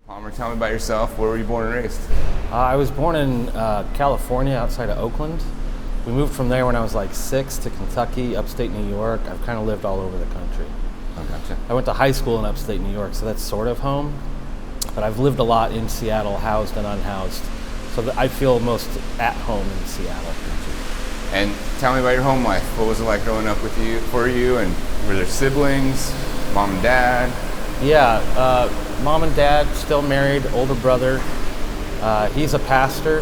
Palmer, tell me about yourself. Where were you born and raised? I was born in California, outside of Oakland. We moved from there when I was like 6 to Kentucky, upstate New York. I've kind of lived all over the country. Oh, gotcha. I went to high school in upstate New York, so that's sort of home. But I've lived a lot in Seattle, housed and unhoused. So that I feel most at home in Seattle. And tell me about your home life. What was it like growing up for you? And were there siblings, mom and dad? Yeah, mom and dad, still married, older brother. He's a pastor,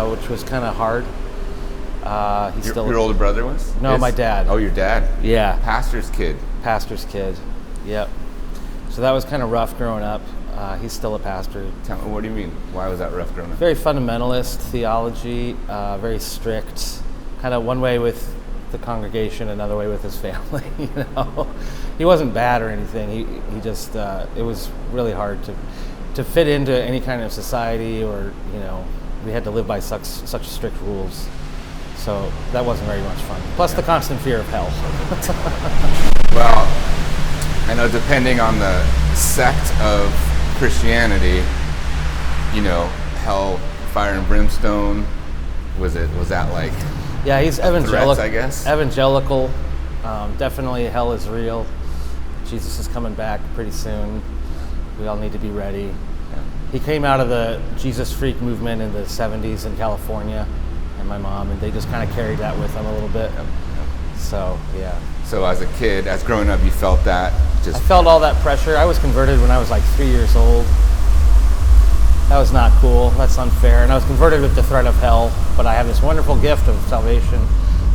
which was kind of hard. Your older brother was? No, my dad. Oh, your dad? Yeah. Pastor's kid. Pastor's kid, yep. So that was kind of rough growing up. He's still a pastor. Tell me, what do you mean? Why was that rough growing up? Very fundamentalist theology, very strict, kind of one way with the congregation, another way with his family, you know. He wasn't bad or anything, he just, it was really hard to fit into any kind of society, or, you know, we had to live by such strict rules. So that wasn't very much fun. Plus the constant fear of hell. Well, I know depending on the sect of Christianity, you know, hell, fire and brimstone, was that like? Yeah, he's evangelical. I guess. Evangelical. Definitely hell is real. Jesus is coming back pretty soon. We all need to be ready. Yeah. He came out of the Jesus freak movement in the 70s in California, and my mom, and they just kind of carried that with them a little bit. Yep. So, yeah. So as a kid, as growing up, you felt that? I felt all that pressure. I was converted when I was like 3 years old. That was not cool. That's unfair. And I was converted with the threat of hell, but I have this wonderful gift of salvation.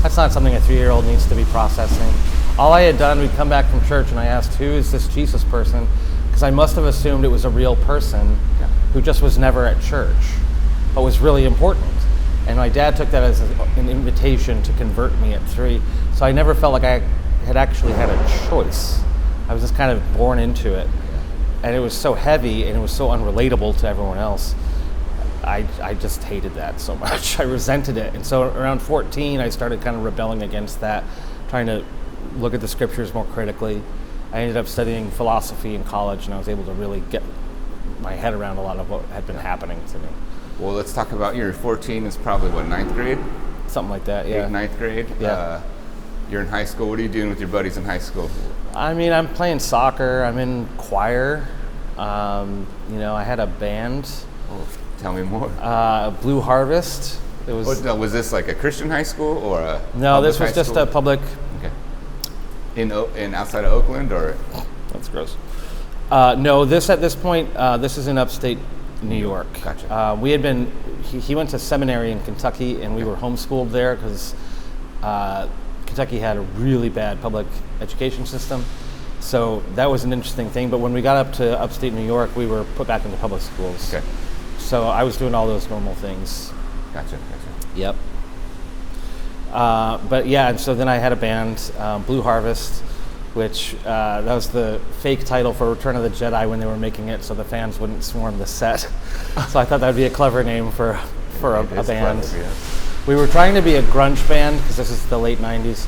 That's not something a 3-year-old needs to be processing. All I had done, we'd come back from church and I asked, who is this Jesus person? Because I must have assumed it was a real person who just was never at church, but was really important. And my dad took that as an invitation to convert me at 3. So I never felt like I had actually had a choice. I was just kind of born into it. And it was so heavy and it was so unrelatable to everyone else. I just hated that so much. I resented it. And so around 14, I started kind of rebelling against that, trying to look at the scriptures more critically. I ended up studying philosophy in college, and I was able to really get my head around a lot of what had been happening to me. Well, let's talk about your 14 is probably what, 9th grade? Something like that, yeah. 8th, 9th grade? Yeah. You're in high school. What are you doing with your buddies in high school? I mean, I'm playing soccer. I'm in choir. You know, I had a band. Oh, tell me more. Blue Harvest. It was. Was this like a Christian high school or a? No, this was just a public. Okay. In outside of Oakland, or? That's gross. No, at this point, this is in upstate New York. Gotcha. We had been. He went to seminary in Kentucky, and we were homeschooled there because Kentucky had a really bad public education system. So that was an interesting thing. But when we got up to upstate New York, we were put back into public schools. Okay. So I was doing all those normal things. Gotcha. Yep. But yeah, and so then I had a band, Blue Harvest, which that was the fake title for Return of the Jedi when they were making it, so the fans wouldn't swarm the set. So I thought that would be a clever name for a band. Clever, yeah. We were trying to be a grunge band because this is the late 90s,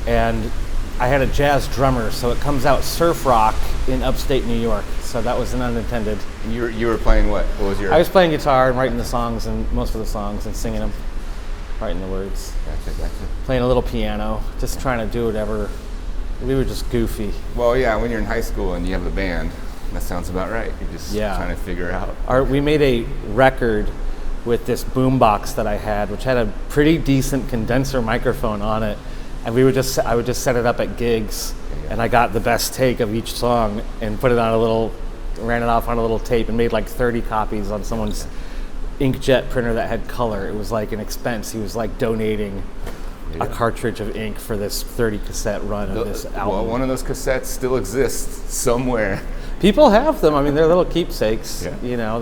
and I had a jazz drummer, so it comes out surf rock in upstate New York. So that was an unintended. You were playing what? What was your? I was playing guitar and writing the songs, and most of the songs, and singing them, writing the words. Gotcha. Playing a little piano, just trying to do whatever. We were just goofy. Well, yeah, when you're in high school and you have a band, that sounds about right. You're just trying to figure out. We made a record with this boombox that I had, which had a pretty decent condenser microphone on it, and I would just set it up at gigs, and I got the best take of each song and ran it off on a little tape, and made like 30 copies on someone's inkjet printer that had color. It was like an expense. He was like donating a cartridge of ink for this 30 cassette run of this album. Well, one of those cassettes still exists somewhere. People have them. I mean, they're little keepsakes. Yeah. You know,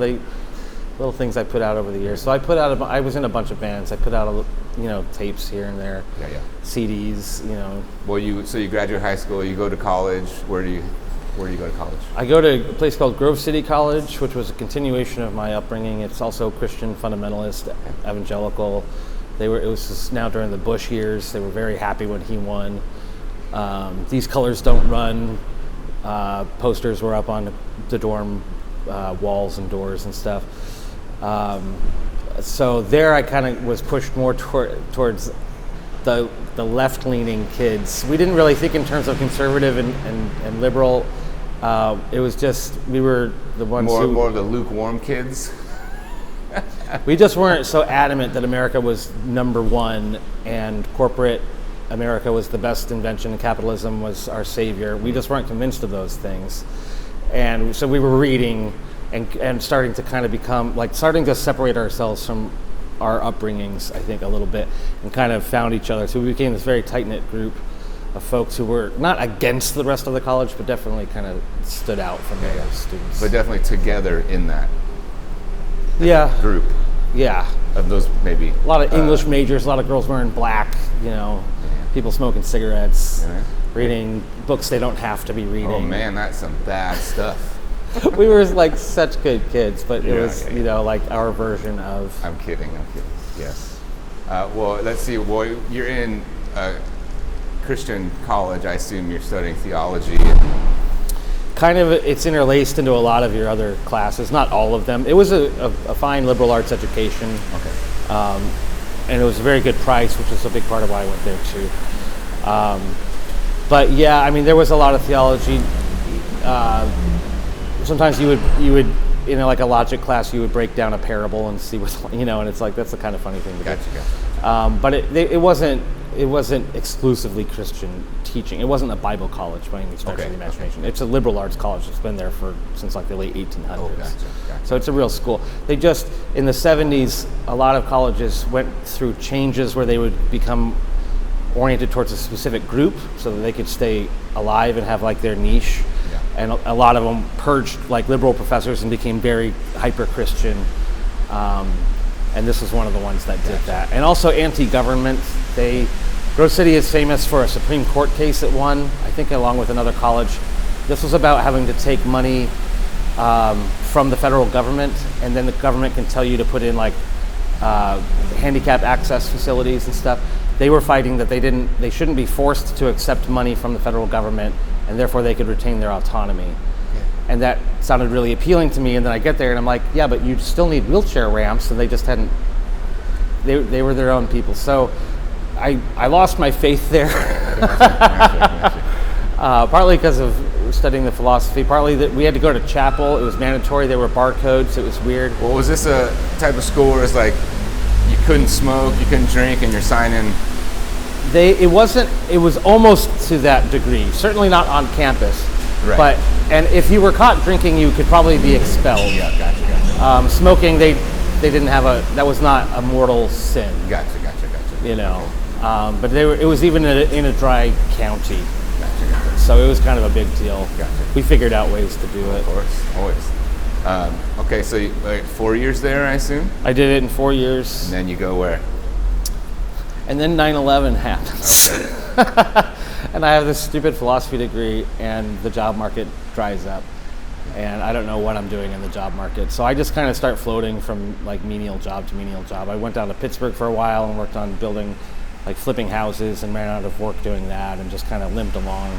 little things I put out over the years. So I was in a bunch of bands. I put out tapes here and there. Yeah. CDs. You know. Well, so you graduate high school. You go to college. Where do you go to college? I go to a place called Grove City College, which was a continuation of my upbringing. It's also Christian fundamentalist, evangelical. It was just now during the Bush years. They were very happy when he won. These colors don't run. Posters were up on the dorm walls and doors and stuff. So there I kind of was pushed more towards the left-leaning kids. We didn't really think in terms of conservative and liberal. It was just, we were the ones more of the lukewarm kids. We just weren't so adamant that America was number one and corporate America was the best invention and capitalism was our savior. We just weren't convinced of those things. And so we were reading and starting to kind of become, like starting to separate ourselves from our upbringings, I think, a little bit, and kind of found each other. So we became this very tight-knit group of folks who were not against the rest of the college, but definitely kind of stood out from the other students. But definitely together in that group. Yeah. Of those maybe. A lot of English majors, a lot of girls wearing black, people smoking cigarettes, reading books they don't have to be reading. Oh man, that's some bad stuff. We were like such good kids, but it was, like our version of... I'm kidding. Yes. Well, let's see. Well, you're in Christian college. I assume you're studying theology. Kind of, it's interlaced into a lot of your other classes, not all of them. It was a fine liberal arts education. Okay. And it was a very good price, which is a big part of why I went there too. But yeah, I mean, there was a lot of theology. Sometimes you would, like a logic class, you would break down a parable and see what's, and it's like, that's a kind of funny thing to do. Gotcha. But it wasn't exclusively Christian teaching. It wasn't a Bible college by any stretch of the imagination. Okay. It's a liberal arts college that's been there since like the late 1800s. Oh, gotcha. So it's a real school. They just, in the 70s, a lot of colleges went through changes where they would become oriented towards a specific group so that they could stay alive and have like their niche. Yeah. And a lot of them purged like liberal professors and became very hyper-Christian. And this was one of the ones that did that. And also anti-government. Grove City is famous for a Supreme Court case it won, I think along with another college. This was about having to take money from the federal government, and then the government can tell you to put in like handicap access facilities and stuff. They were fighting that they shouldn't be forced to accept money from the federal government, and therefore they could retain their autonomy. Yeah. And that sounded really appealing to me, and then I get there and I'm like, yeah, but you still need wheelchair ramps, and they just hadn't, they were their own people. So I lost my faith there. Partly because of studying the philosophy, partly that we had to go to chapel. It was mandatory. There were barcodes. It was weird. Well, was this a type of school where it's like you couldn't smoke, you couldn't drink, and you're signing? It was almost to that degree. Certainly not on campus. Right. And if you were caught drinking, you could probably be expelled. Yeah, gotcha. Smoking, they didn't have that was not a mortal sin. Gotcha. But it was even in a dry county. Gotcha. So it was kind of a big deal. Gotcha. We figured out ways to do it. Of course, always. Okay, so 4 years there, I assume? I did it in 4 years. And then you go where? And then 9/11 happens. Okay. And I have this stupid philosophy degree, and the job market dries up. And I don't know what I'm doing in the job market. So I just kind of start floating from like menial job to menial job. I went down to Pittsburgh for a while and worked on building, like flipping houses, and ran out of work doing that and just kind of limped along,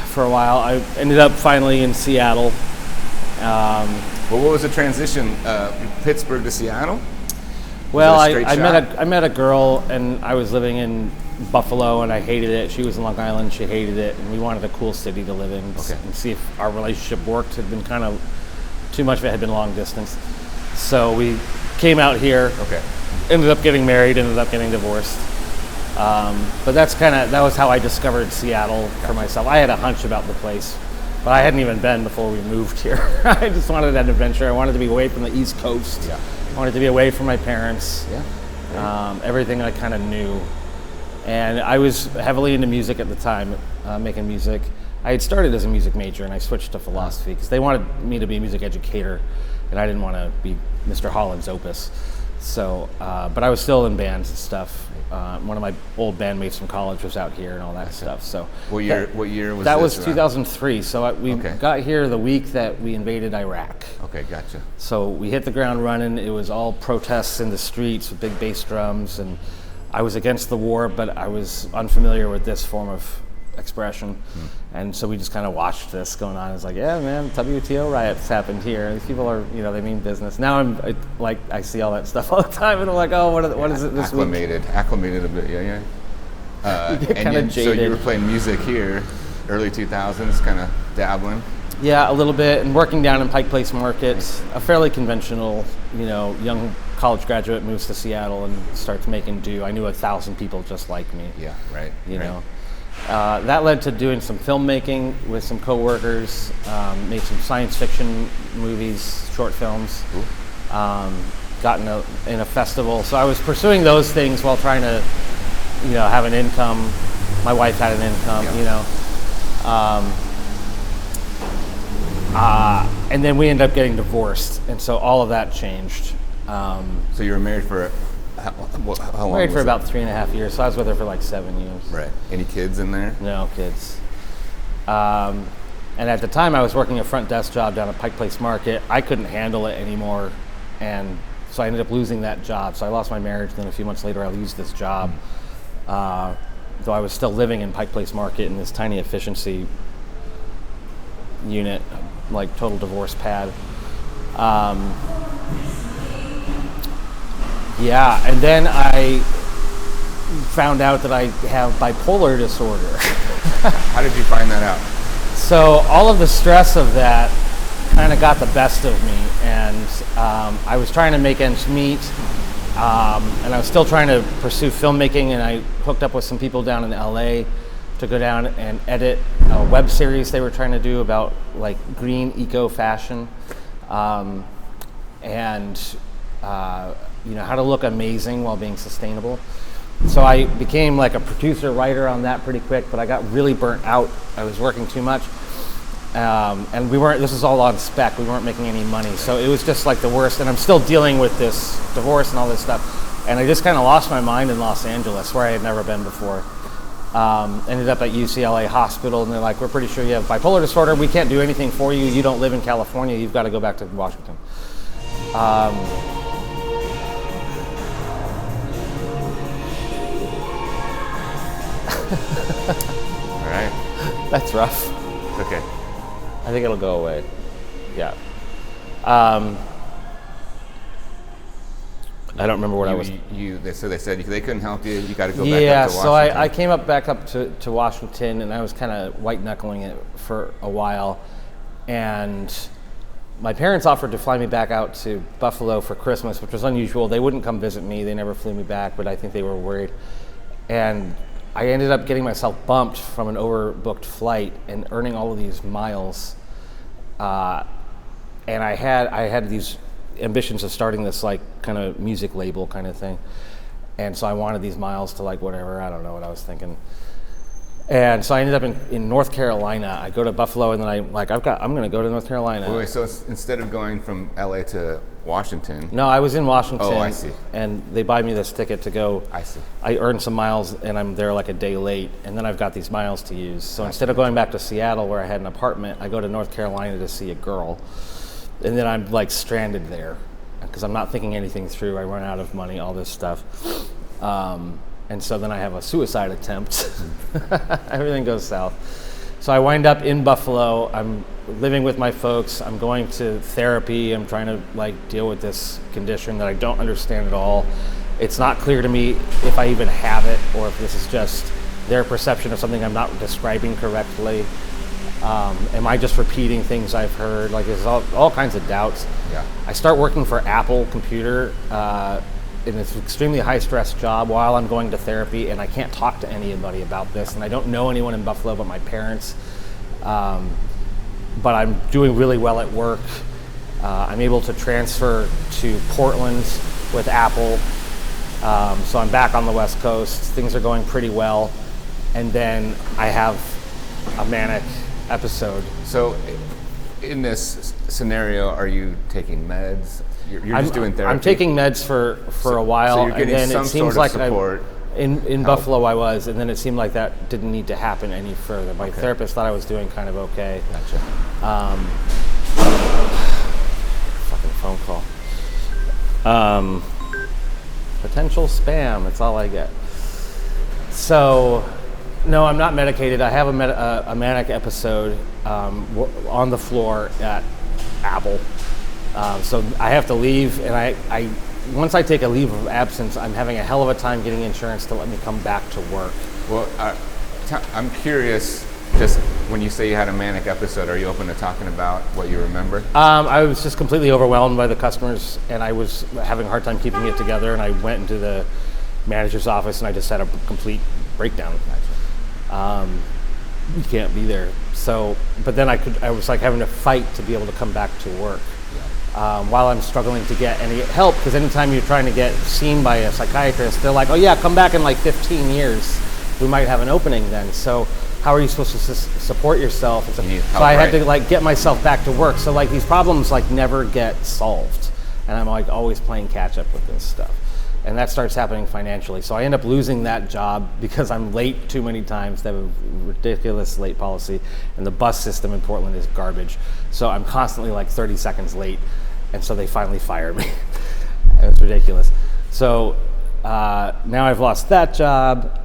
for a while. I ended up finally in Seattle. Well, what was the transition, Pittsburgh to Seattle? Well, I met a girl, and I was living in Buffalo, and I hated it. She was in Long Island, she hated it, and we wanted a cool city to live in and see if our relationship worked. Had been kind of, too much of it had been long distance. So we came out here, ended up getting married, ended up getting divorced. But that was how I discovered Seattle for myself. I had a hunch about the place, but I hadn't even been before we moved here. I just wanted an adventure. I wanted to be away from the East Coast. Yeah. I wanted to be away from my parents. Yeah. Everything I kind of knew. And I was heavily into music at the time, making music. I had started as a music major, and I switched to philosophy because they wanted me to be a music educator, and I didn't want to be Mr. Holland's opus. So, but I was still in bands and stuff. One of my old bandmates from college was out here and all that stuff. So, what year was that? That this was 2003. So we got here the week that we invaded Iraq. Okay, gotcha. So we hit the ground running. It was all protests in the streets with big bass drums, and I was against the war, but I was unfamiliar with this form of expression. And so we just kind of watched this going on. It's like, yeah, man, WTO riots happened here. These people are, they mean business. Now I see all that stuff all the time, and I'm like, oh, what is it this week? Acclimated a bit, yeah. Kind of jaded. So you were playing music here, early 2000s, kind of dabbling. Yeah, a little bit, and working down in Pike Place Market, a fairly conventional, young college graduate moves to Seattle and starts making do. I knew 1,000 people just like me. Yeah, right. That led to doing some filmmaking with some coworkers, made some science fiction movies, short films, got in a festival. So I was pursuing those things while trying to, have an income. My wife had an income, and then we ended up getting divorced, and so all of that changed. So you were married for how long? Married for about 3.5 years, so I was with her for like 7 years. Right. Any kids in there? No kids. And at the time, I was working a front desk job down at Pike Place Market. I couldn't handle it anymore, and so I ended up losing that job. So I lost my marriage. Then a few months later, I lose this job. Though I was still living in Pike Place Market in this tiny efficiency unit, like total divorce pad. And then I found out that I have bipolar disorder. How did you find that out? So all of the stress of that kind of got the best of me, and I was trying to make ends meet, and I was still trying to pursue filmmaking, and I hooked up with some people down in LA to go down and edit a web series they were trying to do about like green eco fashion, and how to look amazing while being sustainable. So I became like a producer writer on that pretty quick, but I got really burnt out. I was working too much, and this is all on spec. We weren't making any money, so it was just like the worst. And I'm still dealing with this divorce and all this stuff, and I just kind of lost my mind in Los Angeles, where I had never been before. Ended up at UCLA Hospital, and they're like, we're pretty sure you have bipolar disorder. We can't do anything for you. You don't live in California. You've got to go back to Washington. All right. That's rough. It's okay. I think it'll go away. Yeah. I don't remember what I was. So they said they couldn't help you. You got to go back up to Washington. Yeah, so I came back up to Washington, and I was kind of white knuckling it for a while, and my parents offered to fly me back out to Buffalo for Christmas, which was unusual. They wouldn't come visit me. They never flew me back, but I think they were worried. And I ended up getting myself bumped from an overbooked flight and earning all of these miles. And I had these ambitions of starting this like kind of music label kind of thing. And so I wanted these miles to like whatever, I don't know what I was thinking. And so I ended up in North Carolina. I go to Buffalo, and then I'm going to go to North Carolina. Wait, so instead of going from LA to Washington? No, I was in Washington. Oh, I see. And they buy me this ticket to go. I see. I earned some miles, and I'm there like a day late, and then I've got these miles to use. So instead of going back to Seattle where I had an apartment, I go to North Carolina to see a girl. And then I'm like stranded there because I'm not thinking anything through. I run out of money, all this stuff. And so then I have a suicide attempt. Everything goes south. So I wind up in Buffalo. I'm living with my folks. I'm going to therapy. I'm trying to like deal with this condition that I don't understand at all. It's not clear to me if I even have it or if this is just their perception of something I'm not describing correctly. Am I just repeating things I've heard? Like there's all kinds of doubts. Yeah. I start working for Apple Computer in this extremely high-stress job while I'm going to therapy, and I can't talk to anybody about this, and I don't know anyone in Buffalo but my parents. But I'm doing really well at work. I'm able to transfer to Portland with Apple, so I'm back on the West Coast. Things are going pretty well, and then I have a manic episode. So in this scenario, are you taking meds? You're just doing therapy? I'm taking meds for a while, so you're getting and then some it seems sort of like support. In Buffalo I was, and then it seemed like that didn't need to happen any further. My therapist thought I was doing kind of okay. Gotcha. Fucking phone call. Potential spam, that's all I get. So No, I'm not medicated. I have a manic episode on the floor at Apple. So I have to leave, and I once I take a leave of absence, I'm having a hell of a time getting insurance to let me come back to work. Well, I'm curious, just when you say you had a manic episode, are you open to talking about what you remember? I was just completely overwhelmed by the customers, and I was having a hard time keeping it together, and I went into the manager's office, and I just had a complete breakdown. You can't be there. So, but then I was like having to fight to be able to come back to work. While I'm struggling to get any help, because anytime you're trying to get seen by a psychiatrist, they're like, oh yeah, come back in like 15 years. We might have an opening then. So how are you supposed to support yourself? So I had to like get myself back to work. So like these problems like never get solved. And I'm like always playing catch up with this stuff. And that starts happening financially. So I end up losing that job because I'm late too many times. They have a ridiculous late policy, and the bus system in Portland is garbage. So I'm constantly like 30 seconds late, and so they finally fired me. It was ridiculous. So now I've lost that job.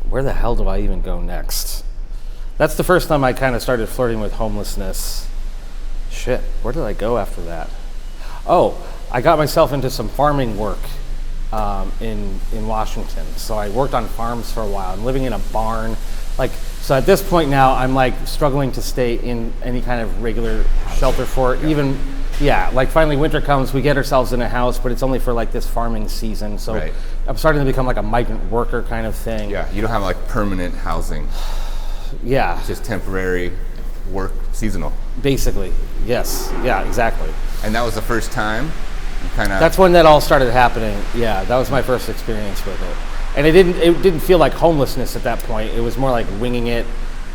Where the hell do I even go next? That's the first time I kind of started flirting with homelessness. Shit, where did I go after that? Oh, I got myself into some farming work in Washington. So I worked on farms for a while. I'm living in a barn. So at this point now, I'm like struggling to stay in any kind of regular shelter for it. Even, like finally winter comes, we get ourselves in a house, but it's only for like this farming season. So I'm starting to become like a migrant worker kind of thing. Yeah, you don't have like permanent housing. Yeah. It's just temporary work, seasonal. Basically, yes. Yeah, exactly. And that was the first time? That's when that all started happening. Yeah, that was my first experience with it. And it didn't feel like homelessness at that point. It was more like winging it,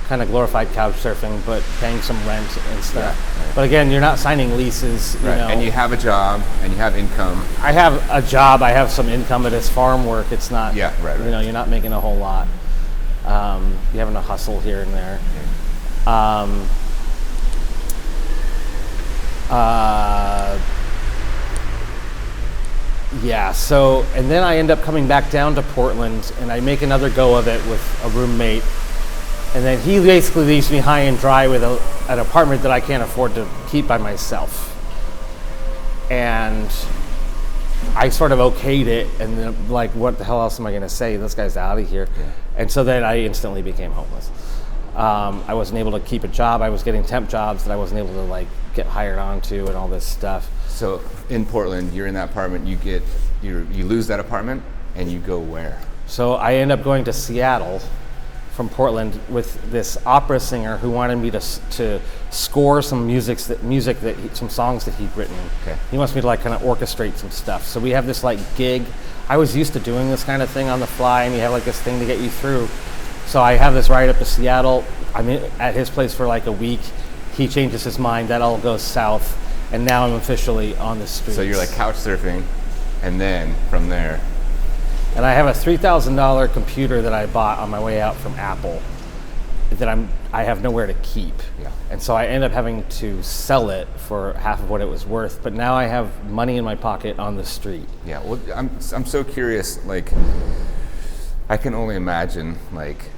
kind of glorified couch surfing, but paying some rent and stuff. Yeah, right. But again, you're not signing leases, you know. And you have a job, and you have income. I have a job, I have some income, but it's farm work. It's not, you know, you're not making a whole lot. You're having to hustle here and there. So, and then I end up coming back down to Portland, and I make another go of it with a roommate, and then he basically leaves me high and dry with an apartment that I can't afford to keep by myself. And I sort of okayed it, and then like, what the hell else am I gonna say? This guy's out of here. Yeah. And so then I instantly became homeless. I wasn't able to keep a job. I was getting temp jobs that I wasn't able to like get hired onto and all this stuff. So in Portland, you're in that apartment, you lose that apartment, and you go where? So I end up going to Seattle from Portland with this opera singer who wanted me to score some some songs that he'd written. Okay. He wants me to like kind of orchestrate some stuff. So we have this like gig. I was used to doing this kind of thing on the fly, and you have like this thing to get you through. So I have this ride up to Seattle. I'm at his place for like a week. He changes his mind. That all goes south. And now I'm officially on the streets. So you're like couch surfing, and then from there. And I have a $3,000 computer that I bought on my way out from Apple that I have nowhere to keep. Yeah. And so I end up having to sell it for half of what it was worth. But now I have money in my pocket on the street. Yeah. Well, I'm so curious. Like, I can only imagine like,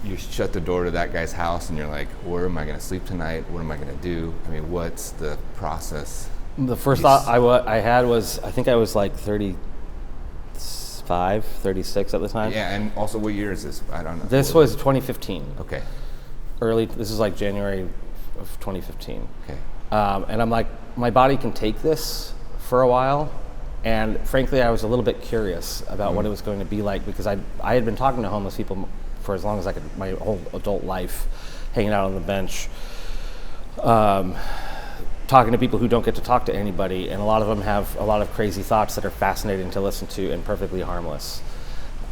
you shut the door to that guy's house and you're like, where am I going to sleep tonight? What am I going to do? I mean, what's the process? The first thought I had was, I think I was like 35, 36 at the time. Yeah, and also what year is this? I don't know. This was 2015. Okay. This is like January of 2015. Okay. And I'm like, my body can take this for a while. And frankly, I was a little bit curious about what it was going to be like, because I had been talking to homeless people for as long as I could, my whole adult life, hanging out on the bench, talking to people who don't get to talk to anybody, and a lot of them have a lot of crazy thoughts that are fascinating to listen to and perfectly harmless.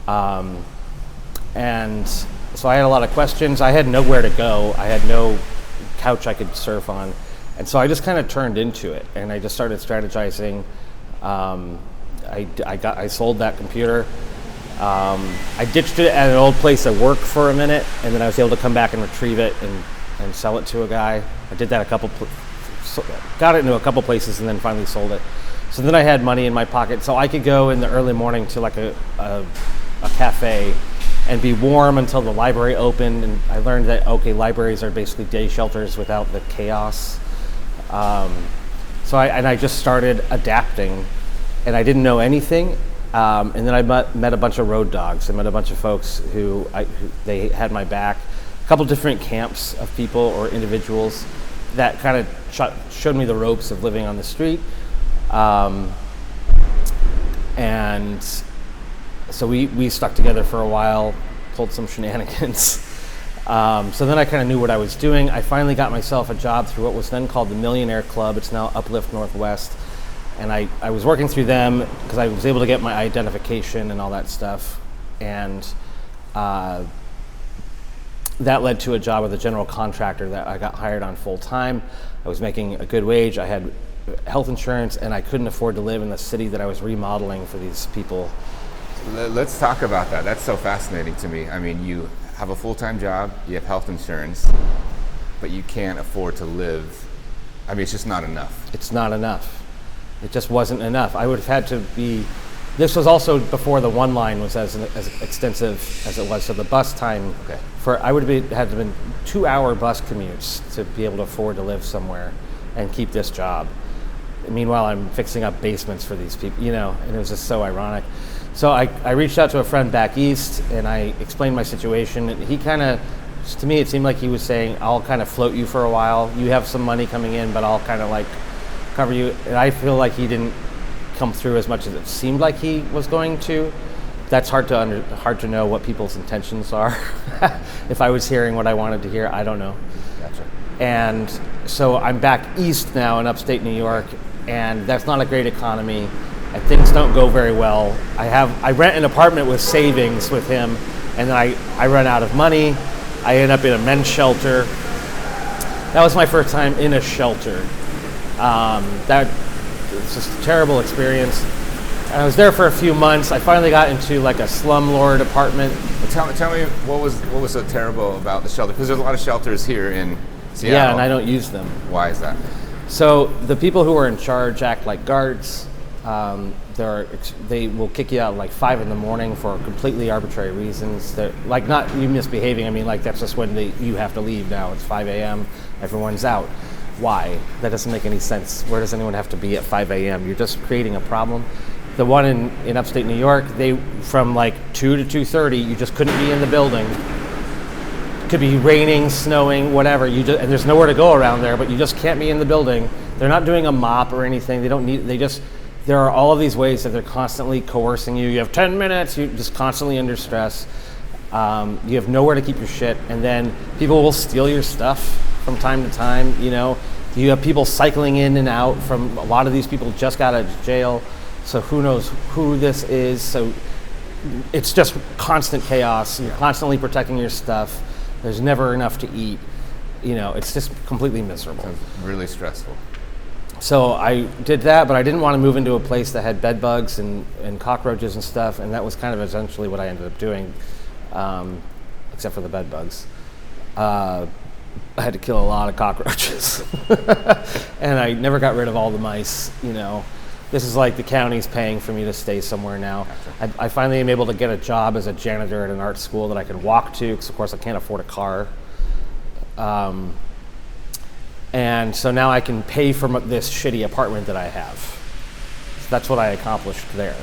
And so I had a lot of questions. I had nowhere to go. I had no couch I could surf on. And so I just kind of turned into it, and I just started strategizing. I sold that computer. I ditched it at an old place of work for a minute, and then I was able to come back and retrieve it and sell it to a guy. I did that got it into a couple places, and then finally sold it. So then I had money in my pocket, so I could go in the early morning to like a cafe and be warm until the library opened. And I learned that, okay, libraries are basically day shelters without the chaos. So I just started adapting, and I didn't know anything. And then I met a bunch of road dogs. I met a bunch of folks who they had my back. A couple different camps of people or individuals that kind of showed me the ropes of living on the street. And so we stuck together for a while, pulled some shenanigans. So then I kind of knew what I was doing. I finally got myself a job through what was then called the Millionaire Club. It's now Uplift Northwest. And I was working through them because I was able to get my identification and all that stuff. And that led to a job with a general contractor that I got hired on full time. I was making a good wage. I had health insurance, and I couldn't afford to live in the city that I was remodeling for these people. Let's talk about that. That's so fascinating to me. I mean, you have a full-time job, you have health insurance, but you can't afford to live. I mean, it's just not enough. It's not enough. It just wasn't enough. I would have had to be. This was also before the one line was as extensive as it was. So the bus time I would have had to been 2-hour bus commutes to be able to afford to live somewhere and keep this job. Meanwhile, I'm fixing up basements for these people, and it was just so ironic. So I reached out to a friend back east, and I explained my situation. And he kind of, to me, it seemed like he was saying, I'll kind of float you for a while. You have some money coming in, but I'll kind of like cover you. And I feel like he didn't come through as much as it seemed like he was going to. That's hard to know what people's intentions are. If I was hearing what I wanted to hear, I don't know. Gotcha. And so I'm back east now in upstate New York, and that's not a great economy, and things don't go very well. I rent an apartment with savings with him, and then I run out of money. I end up in a men's shelter. That was my first time in a shelter. That was just a terrible experience. And I was there for a few months. I finally got into like a slumlord apartment. Well, tell me what was so terrible about the shelter? Because there's a lot of shelters here in Seattle. Yeah, and I don't use them. Why is that? So the people who are in charge act like guards. They will kick you out like 5 a.m. for completely arbitrary reasons. They're like not you misbehaving. I mean, like that's just when you have to leave now. It's 5 a.m. Everyone's out. Why? That doesn't make any sense. Where does anyone have to be at 5 a.m.? You're just creating a problem. The one in upstate New York, from like 2 to 2:30, you just couldn't be in the building. It could be raining, snowing, whatever. And there's nowhere to go around there, but you just can't be in the building. They're not doing a mop or anything. There are all of these ways that they're constantly coercing you. You have 10 minutes, you're just constantly under stress. You have nowhere to keep your shit, and then people will steal your stuff from time to time. You have people cycling in and out from, a lot of these people just got out of jail, so who knows who this is. So it's just constant chaos. You're constantly protecting your stuff. There's never enough to eat. It's just completely miserable. Sounds really stressful. So I did that, but I didn't want to move into a place that had bed bugs and cockroaches and stuff, and that was kind of essentially what I ended up doing, except for the bed bugs. I had to kill a lot of cockroaches, and I never got rid of all the mice. This is like the county's paying for me to stay somewhere now. Gotcha. I finally am able to get a job as a janitor at an art school that I can walk to, because of course I can't afford a car. And so now I can pay for this shitty apartment that I have. So that's what I accomplished there.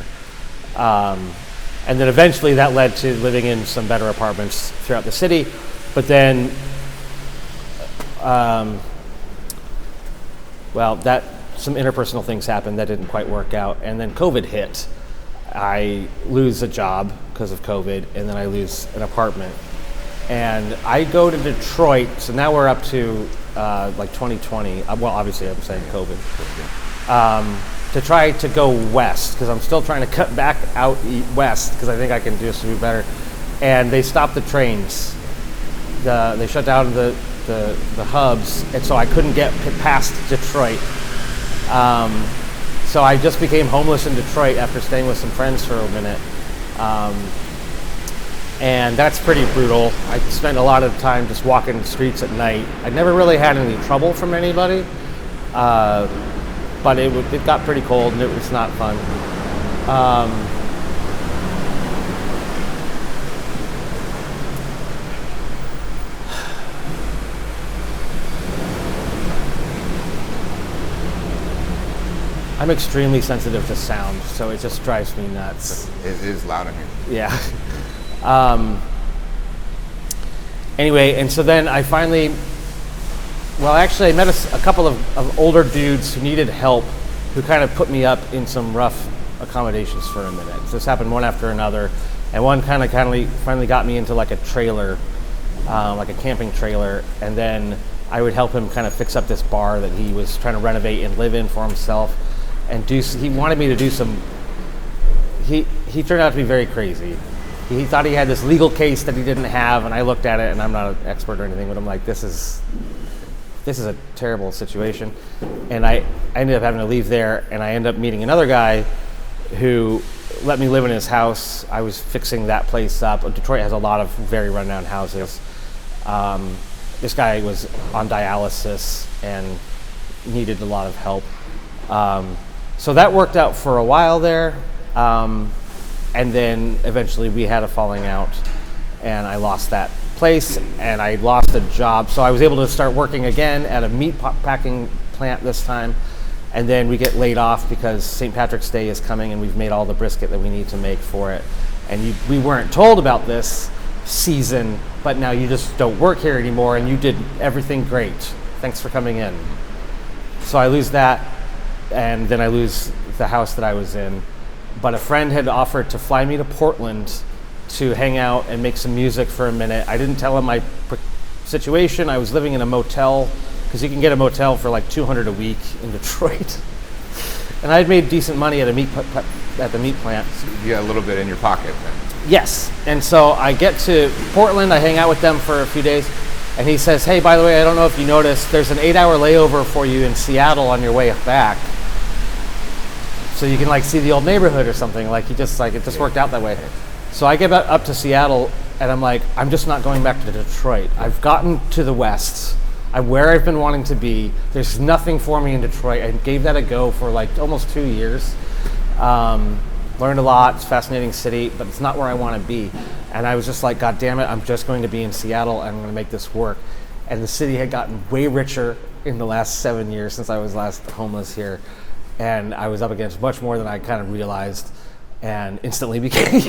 And then eventually that led to living in some better apartments throughout the city. But then, some interpersonal things happened that didn't quite work out. And then COVID hit. I lose a job because of COVID, and then I lose an apartment. And I go to Detroit, so now we're up to 2020. Well, obviously I'm saying COVID. To try to go west, because I'm still trying to cut back out west, because I think I can do better. And they stopped the trains. They shut down the hubs, and so I couldn't get past Detroit. So I just became homeless in Detroit after staying with some friends for a minute. And that's pretty brutal. I spent a lot of time just walking the streets at night. I never really had any trouble from anybody, but it got pretty cold and it was not fun. I'm extremely sensitive to sound, so it just drives me nuts. It is loud in here. Yeah. Anyway, and so then I finally, I met a couple of older dudes who needed help, who kind of put me up in some rough accommodations for a minute. So this happened one after another, and one kind of finally got me into like a trailer, like a camping trailer, and then I would help him kind of fix up this bar that he was trying to renovate and live in for himself. And he wanted me to do some, he turned out to be very crazy. He thought he had this legal case that he didn't have, and I looked at it, and I'm not an expert or anything, but I'm like, this is a terrible situation. And I ended up having to leave there, and I ended up meeting another guy who let me live in his house. I was fixing that place up. Detroit has a lot of very rundown houses. This guy was on dialysis and needed a lot of help. So that worked out for a while there, and then eventually we had a falling out, and I lost that place, and I lost a job. So I was able to start working again at a meat packing plant this time, and then we get laid off because St. Patrick's Day is coming, and we've made all the brisket that we need to make for it. And we weren't told about this season, but now you just don't work here anymore, and you did everything great. Thanks for coming in. So I lose that. And then I lose the house that I was in. But a friend had offered to fly me to Portland to hang out and make some music for a minute. I didn't tell him my situation. I was living in a motel, because you can get a motel for like $200 a week in Detroit. And I'd made decent money at the meat plant. So you got a little bit in your pocket then. Yes. And so I get to Portland. I hang out with them for a few days. And he says, hey, by the way, I don't know if you noticed, there's an 8-hour layover for you in Seattle on your way back. So you can like see the old neighborhood or something. Like it just worked out that way. So I get up to Seattle, and I'm like, I'm just not going back to Detroit. I've gotten to the West. I'm where I've been wanting to be. There's nothing for me in Detroit. I gave that a go for like almost 2 years. Learned a lot. It's a fascinating city, but it's not where I want to be. And I was just like, God damn it, I'm just going to be in Seattle, and I'm going to make this work. And the city had gotten way richer in the last 7 years since I was last homeless here. And I was up against much more than I kind of realized, and instantly became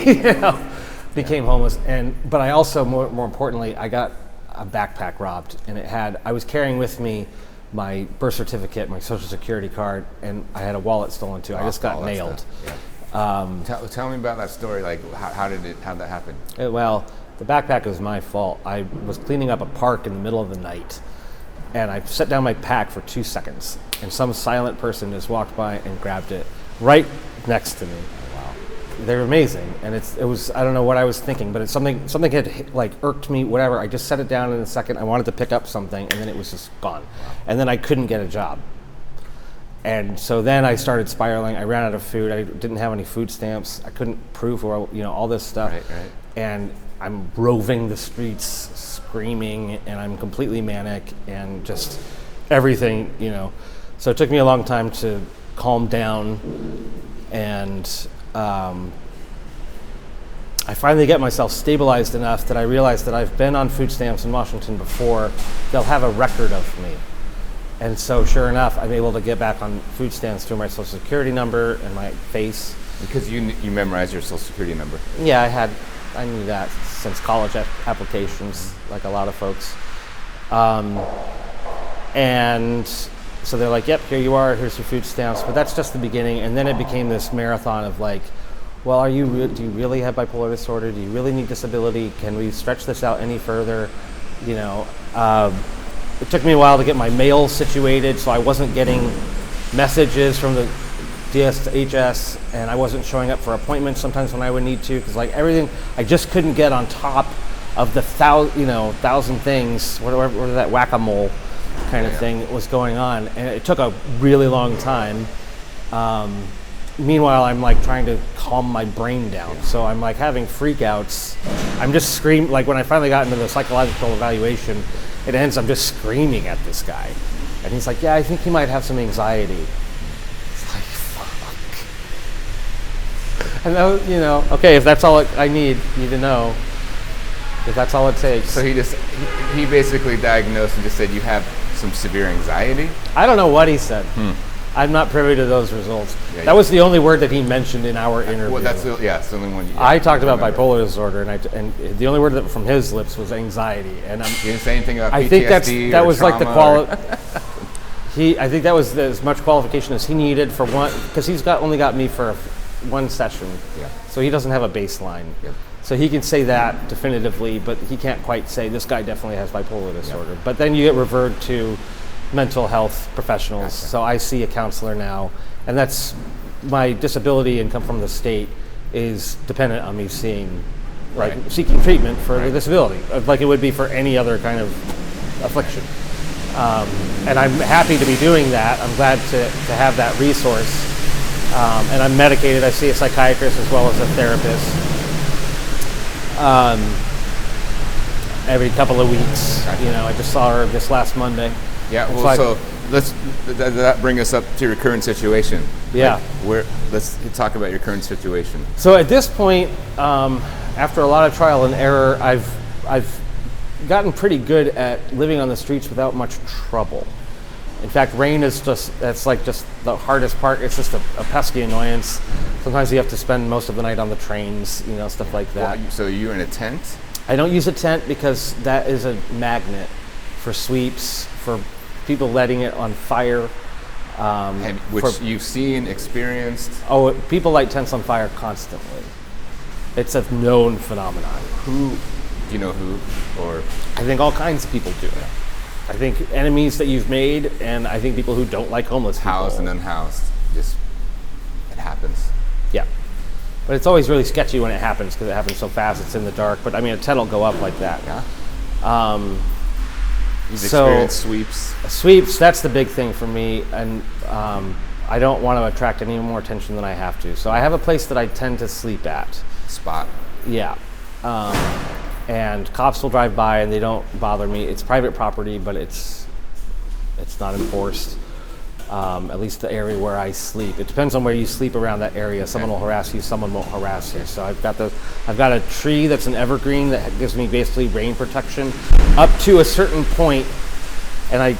homeless. But I also, more importantly, I got a backpack robbed, and I was carrying with me my birth certificate, my social security card, and I had a wallet stolen too. I just got nailed. Tell me about that story. Like, how did that happen? Well, the backpack was my fault. I was cleaning up a park in the middle of the night, and I set down my pack for 2 seconds, and some silent person just walked by and grabbed it right next to me. Wow. They're amazing, and it was, I don't know what I was thinking, but it's something had like irked me, whatever. I just set it down in a second. I wanted to pick up something, and then it was just gone. Wow. And then I couldn't get a job. And so then I started spiraling. I ran out of food. I didn't have any food stamps. I couldn't prove where, all this stuff. Right. And I'm roving the streets, screaming, and I'm completely manic, and just everything, So it took me a long time to calm down, and I finally get myself stabilized enough that I realize that I've been on food stamps in Washington before. They'll have a record of me. And so sure enough, I'm able to get back on food stamps through my social security number and my face. Because you memorized your social security number. Yeah, I knew that since college applications, like a lot of folks. And so they're like, yep, here you are, here's your food stamps. But that's just the beginning. And then it became this marathon of like, well, do you really have bipolar disorder? Do you really need disability? Can we stretch this out any further? It took me a while to get my mail situated, so I wasn't getting messages from the DSHS, and I wasn't showing up for appointments sometimes when I would need to, because like everything, I just couldn't get on top of the thousand things, whatever that whack-a-mole kind of thing was going on, and it took a really long time. Meanwhile, I'm like trying to calm my brain down, so I'm like having freakouts. I'm just screaming, like when I finally got into the psychological evaluation, it ends, I'm just screaming at this guy. And he's like, yeah, I think he might have some anxiety. It's like, fuck. And okay, if that's all I need you to know, if that's all it takes. So he basically diagnosed and just said you have some severe anxiety? I don't know what he said. I'm not privy to those results. Yeah, that was the only word that he mentioned in our interview. Well, it's the only one. I talked about bipolar disorder, and the only word that from his lips was anxiety. And you didn't say anything about PTSD. I think that was like the quality. I think that was as much qualification as he needed for one, because he's only got me for one session. Yeah. So he doesn't have a baseline. Yep. So he can say that definitively, but he can't quite say this guy definitely has bipolar disorder. Yep. But then you get referred to mental health professionals. Gotcha. So I see a counselor now, and that's my disability income from the state is dependent on me seeing, seeking treatment for the disability, like it would be for any other kind of affliction. And I'm happy to be doing that. I'm glad to have that resource. And I'm medicated. I see a psychiatrist as well as a therapist every couple of weeks. You know, I just saw her this last Monday. Yeah, well, so let's that bring us up to your current situation. Yeah. Let's talk about your current situation. So at this point, after a lot of trial and error, I've gotten pretty good at living on the streets without much trouble. In fact, rain is that's like just the hardest part. It's just a pesky annoyance. Sometimes you have to spend most of the night on the trains, you know, stuff like that. Well, so you're in a tent? I don't use a tent because that is a magnet for sweeps, for people letting it on fire. Which you've seen, experienced? Oh, people light tents on fire constantly. It's a known phenomenon. Do you know who? Or I think all kinds of people do it. I think enemies that you've made, and I think people who don't like homeless people. Housed and unhoused. Just, it happens. Yeah. But it's always really sketchy when it happens because it happens so fast, it's in the dark. But I mean, a tent will go up like that. Yeah. You've experienced sweeps. Sweeps, that's the big thing for me. And I don't want to attract any more attention than I have to. So I have a place that I tend to sleep at. Spot. Yeah. And cops will drive by and they don't bother me. It's private property, but it's not enforced. At least the area where I sleep. It depends on where you sleep around that area. Someone will harass you, someone won't harass you. So I've got a tree that's an evergreen that gives me basically rain protection up to a certain point. And I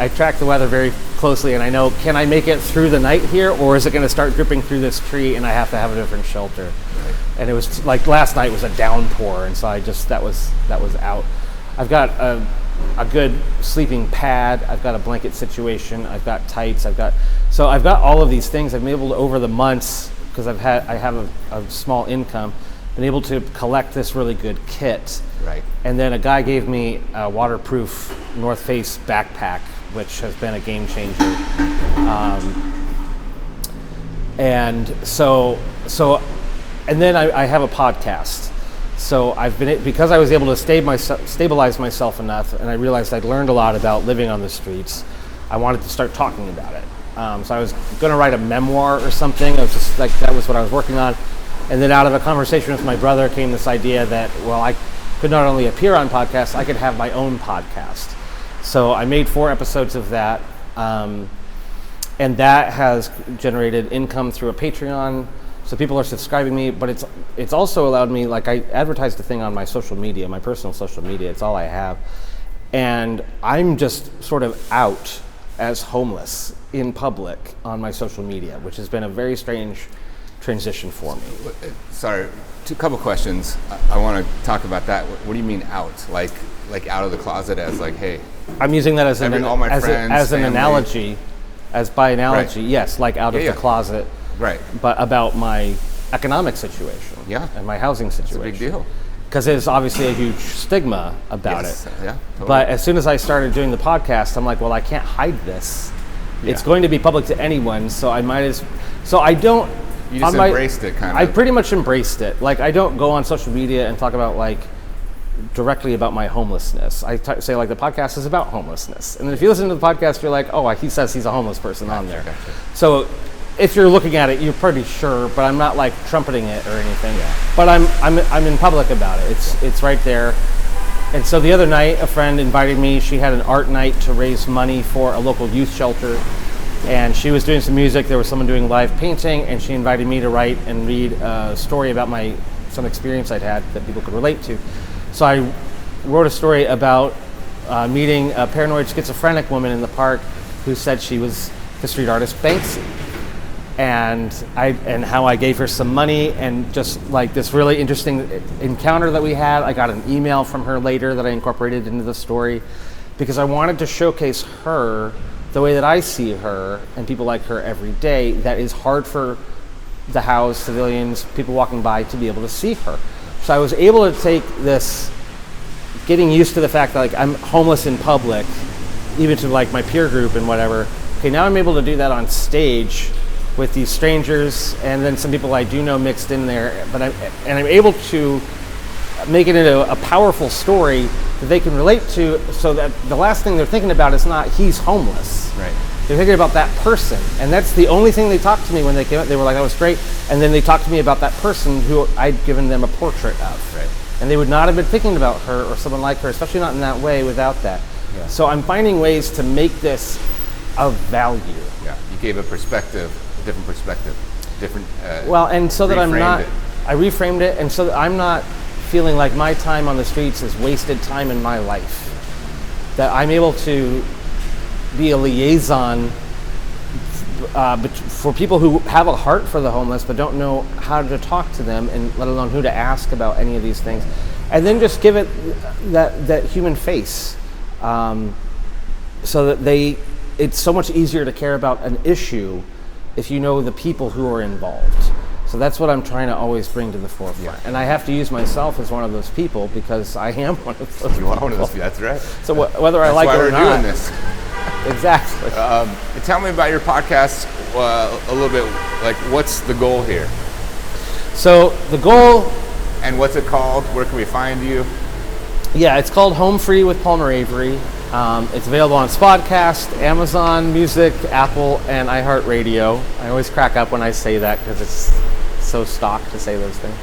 track the weather very closely, and I know, can I make it through the night here, or is it going to start dripping through this tree and I have to have a different shelter? Right. And it was like last night was a downpour, and so that was out. I've got a good sleeping pad. I've got a blanket situation. I've got tights. I've got all of these things. I've been able to, over the months, because I have a small income, been able to collect this really good kit. Right. And then a guy gave me a waterproof North Face backpack, which has been a game changer. And then I have a podcast. So because I was able to stabilize myself enough, and I realized I'd learned a lot about living on the streets, I wanted to start talking about it. So I was going to write a memoir or something. I was just like, that was what I was working on. And then out of a conversation with my brother came this idea that, well, I could not only appear on podcasts, I could have my own podcast. So I made 4 episodes of that. And that has generated income through a Patreon. So people are subscribing me, but it's also allowed me, like I advertised a thing on my social media, my personal social media, it's all I have. And I'm just sort of out as homeless in public on my social media, which has been a very strange transition for me. Sorry, a couple questions. I want to talk about that. What do you mean out? Like out of the closet as like, hey. I'm using that as an analogy, by analogy, right. Yes, like out of the closet. Right. But about my economic situation. Yeah. And my housing situation. It's a big deal. Because there's obviously a huge stigma about it. Yeah, totally. But as soon as I started doing the podcast, I'm like, well, I can't hide this. Yeah. It's going to be public to anyone, so I might as... So I don't... You just embraced it, kind of. I pretty much embraced it. Like, I don't go on social media and talk about, like, directly about my homelessness. I say, like, the podcast is about homelessness. And then if you listen to the podcast, you're like, oh, he says he's a homeless person on there. Gotcha. So if you're looking at it, you're pretty sure, but I'm not, like, trumpeting it or anything. Yeah. But I'm in public about it. It's right there. And so the other night, a friend invited me. She had an art night to raise money for a local youth shelter. And she was doing some music. There was someone doing live painting, and she invited me to write and read a story about some experience I'd had that people could relate to. So I wrote a story about meeting a paranoid schizophrenic woman in the park who said she was to street artist Banksy. And how I gave her some money, and just like this really interesting encounter that we had. I got an email from her later that I incorporated into the story because I wanted to showcase her the way that I see her and people like her every day. That is hard for the housed civilians, people walking by, to be able to see her. So I was able to take this, getting used to the fact that like I'm homeless in public, even to like my peer group and whatever. Okay, now I'm able to do that on stage with these strangers, and then some people I do know mixed in there. But I'm able to make it into a powerful story that they can relate to, so that the last thing they're thinking about is not he's homeless. Right. They're thinking about that person, and that's the only thing they talked to me when they came out. They were like, "That was great," and then they talked to me about that person who I'd given them a portrait of. Right. And they would not have been thinking about her or someone like her, especially not in that way, without that. Yeah. So I'm finding ways to make this of value. Yeah. You gave a perspective, a different perspective, different. Well, and so that I'm not, it. I reframed it, and so that I'm not feeling like my time on the streets is wasted time in my life. That I'm able to be a liaison for people who have a heart for the homeless but don't know how to talk to them, and let alone who to ask about any of these things, and then just give it that human face, so that it's so much easier to care about an issue if you know the people who are involved. So that's what I'm trying to always bring to the forefront. And I have to use myself as one of those people because I am one of those. You are one of those people. That's right. So whether I like it or not. That's why we're doing this. Exactly. Tell me about your podcast a little bit. Like, what's the goal here? So the goal. And what's it called? Where can we find you? Yeah, it's called Home Free with Palmer Avery. It's available on Spodcast, Amazon Music, Apple, and iHeartRadio. I always crack up when I say that because it's so stock to say those things.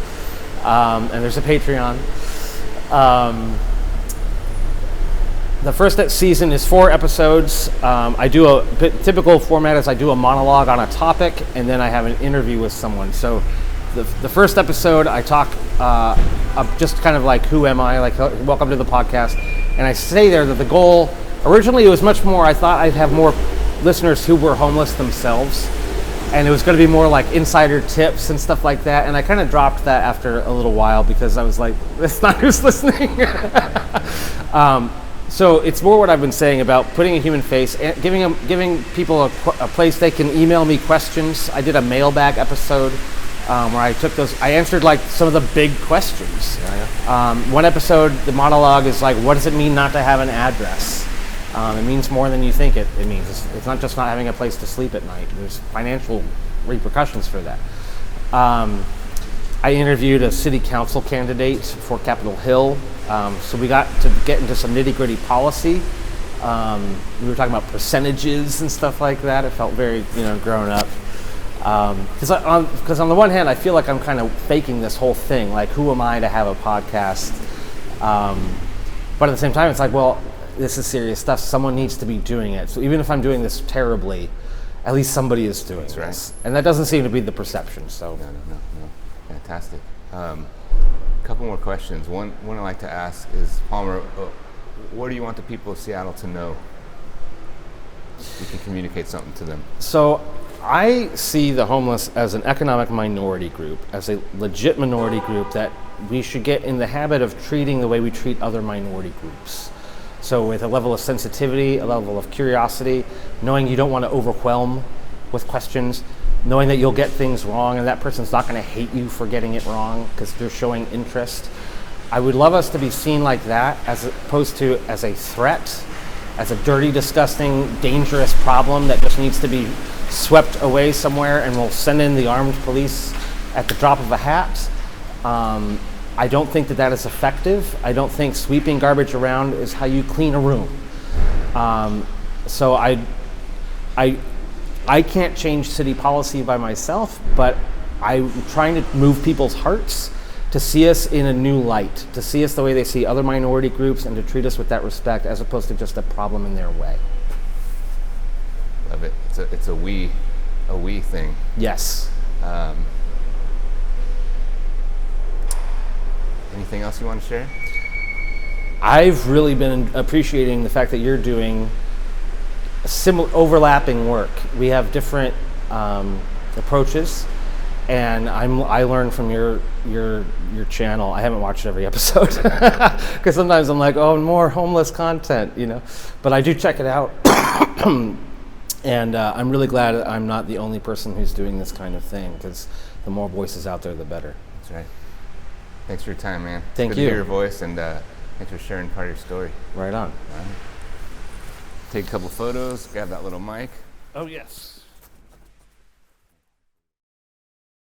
And there's a Patreon. The first season is 4 episodes. I do a typical format is I do a monologue on a topic, and then I have an interview with someone. So the first episode, I talk just kind of like, who am I? Like, welcome to the podcast. And I say there that the goal, originally it was much more, I thought I'd have more listeners who were homeless themselves. And it was going to be more like insider tips and stuff like that. And I kind of dropped that after a little while because I was like, that's not who's listening. So it's more what I've been saying about putting a human face, and giving people a place they can email me questions. I did a mailbag episode where I answered like some of the big questions. One episode, the monologue is like, what does it mean not to have an address? It means more than you think it means. It's not just not having a place to sleep at night. There's financial repercussions for that. I interviewed a city council candidate for Capitol Hill. So we got to get into some nitty-gritty policy. We were talking about percentages and stuff like that. It felt very, grown up. Because on the one hand, I feel like I'm kind of faking this whole thing. Like, who am I to have a podcast? But at the same time, it's like, well, this is serious stuff. Someone needs to be doing it. So even if I'm doing this terribly, at least somebody is doing this. Right. And that doesn't seem to be the perception. So no. Fantastic. Couple more questions. One I like to ask is, Palmer, what do you want the people of Seattle to know? We can communicate something to them. So I see the homeless as an economic minority group, as a legit minority group that we should get in the habit of treating the way we treat other minority groups. So with a level of sensitivity, a level of curiosity, knowing you don't want to overwhelm with questions, knowing that you'll get things wrong and that person's not going to hate you for getting it wrong because they're showing interest. I would love us to be seen like that as opposed to as a threat, as a dirty, disgusting, dangerous problem that just needs to be swept away somewhere and we'll send in the armed police at the drop of a hat. I don't think that is effective. I don't think sweeping garbage around is how you clean a room. So I can't change city policy by myself, but I'm trying to move people's hearts to see us in a new light, to see us the way they see other minority groups and to treat us with that respect as opposed to just a problem in their way. Love it. It's a we thing. Yes. Anything else you want to share? I've really been appreciating the fact that you're doing similar overlapping work. We have different approaches, and I learn from your channel. I haven't watched every episode because sometimes I'm like, oh, more homeless content, But I do check it out, and I'm really glad I'm not the only person who's doing this kind of thing, because the more voices out there, the better. That's right. Thanks for your time, man. Thank It's good you. to hear your voice, and thanks for sharing part of your story. Right on. All right. Take a couple photos, grab that little mic. Oh, yes.